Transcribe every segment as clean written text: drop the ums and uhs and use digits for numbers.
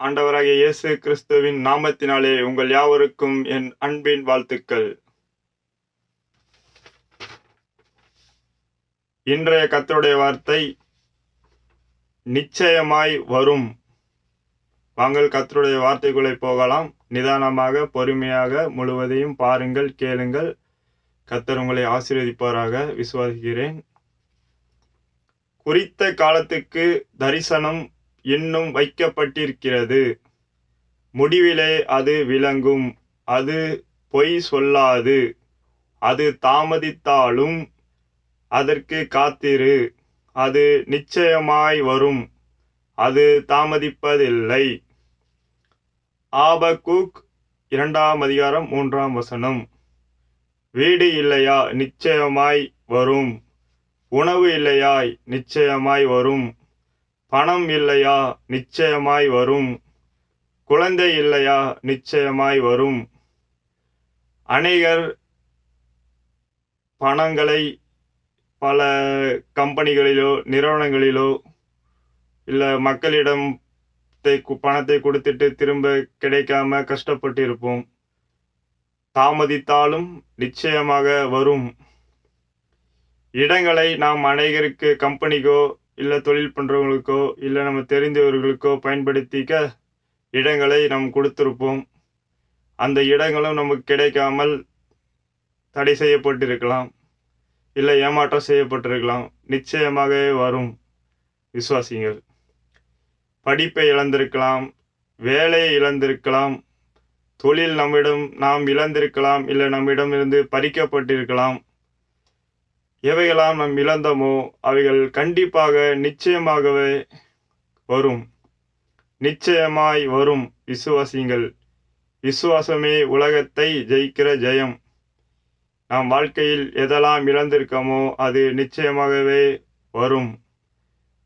ஆண்டவராகிய இயேசு கிறிஸ்துவின் நாமத்தினாலே உங்கள் யாவருக்கும் என் அன்பின் வாழ்த்துக்கள். இன்றைய கர்த்தருடைய வார்த்தை நிச்சயமாய் வரும். வாங்கள் கர்த்தருடைய வார்த்தைக்குள்ளே போகலாம். நிதானமாக பொறுமையாக முழுவதையும் பாருங்கள், கேளுங்கள். கர்த்தர் உங்களை ஆசீர்வதிப்பாராக விசுவாசிக்கிறேன். குறித்த காலத்துக்கு தரிசனம் இன்னும் வைக்கப்பட்டிருக்கிறது. முடிவிலே அது விளங்கும். அது பொய் சொல்லாது. அது தாமதித்தாலும் அதற்கு காத்திரு. அது நிச்சயமாய் வரும். அது தாமதிப்பதில்லை. ஆபக்கூக் 2:3. வீடு இல்லையா? நிச்சயமாய் வரும். உணவு இல்லையாய்? நிச்சயமாய் வரும். பணம் இல்லையா? நிச்சயமாய் வரும். குழந்தை இல்லையா? நிச்சயமாய் வரும். அநேகர் பணங்களை பல கம்பெனிகளிலோ நிறுவனங்களிலோ இல்லை மக்களிடம் பணத்தை கொடுத்துட்டு திரும்ப கிடைக்காம கஷ்டப்பட்டு இருப்போம். தாமதித்தாலும் நிச்சயமாக வரும். இடங்களை நாம் அநேகருக்கு கம்பெனிக்கோ இல்லை தொழில் பண்ணுறவங்களுக்கோ இல்லை நம்ம தெரிந்தவர்களுக்கோ பயன்படுத்திக்க இடங்களை நாம் கொடுத்துருப்போம். அந்த இடங்களும் நமக்கு கிடைக்காமல் தடை செய்யப்பட்டிருக்கலாம், இல்லை ஏமாற்றம் செய்யப்பட்டிருக்கலாம். நிச்சயமாகவே வரும். விசுவாசிங்கள். படிப்பை இழந்திருக்கலாம், வேலையை இழந்திருக்கலாம், தொழில் நாம் இழந்திருக்கலாம், இல்லை நம்மிடமிருந்து பறிக்கப்பட்டிருக்கலாம். எவைகளாம் நாம் இழந்தோமோ அவைகள் கண்டிப்பாக நிச்சயமாகவே வரும். நிச்சயமாய் வரும். விசுவாசிங்கள். விசுவாசமே உலகத்தை ஜெயிக்கிற ஜெயம். நாம் வாழ்க்கையில் எதெல்லாம் இழந்திருக்கோமோ அது நிச்சயமாகவே வரும்.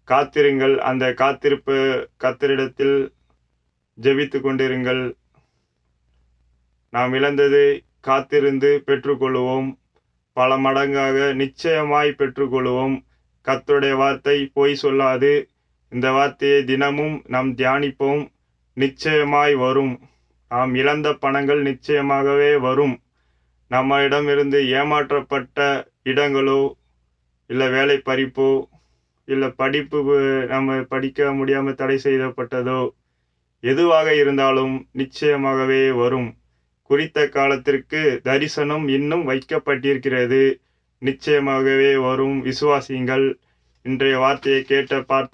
காத்திருங்கள். அந்த காத்திருப்பு கர்த்தரிடத்தில் ஜெபித்து கொண்டிருங்கள். நாம் இழந்ததை காத்திருந்து பெற்றுக்கொள்வோம். பல மடங்காக நிச்சயமாய் பெற்றுக்கொள்வோம். கர்த்தருடைய வார்த்தை பொய் சொல்லாது. இந்த வார்த்தையை தினமும் நாம் தியானிப்போம். நிச்சயமாய் வரும். நாம் இழந்த பணங்கள் நிச்சயமாகவே வரும். நம்மிடமிருந்து ஏமாற்றப்பட்ட இடங்களோ இல்லை வேலை பறிப்போ இல்லை படிப்பு நம்ம படிக்க முடியாமல் தடை செய்யப்பட்டதோ எதுவாக இருந்தாலும் நிச்சயமாகவே வரும். குறித்த காலத்திற்கு தரிசனம் இன்னும் வைக்கப்பட்டிருக்கிறது. நிச்சயமாகவே வரும். விசுவாசிங்கள். இன்றைய வார்த்தையை கேட்ட பார்த்த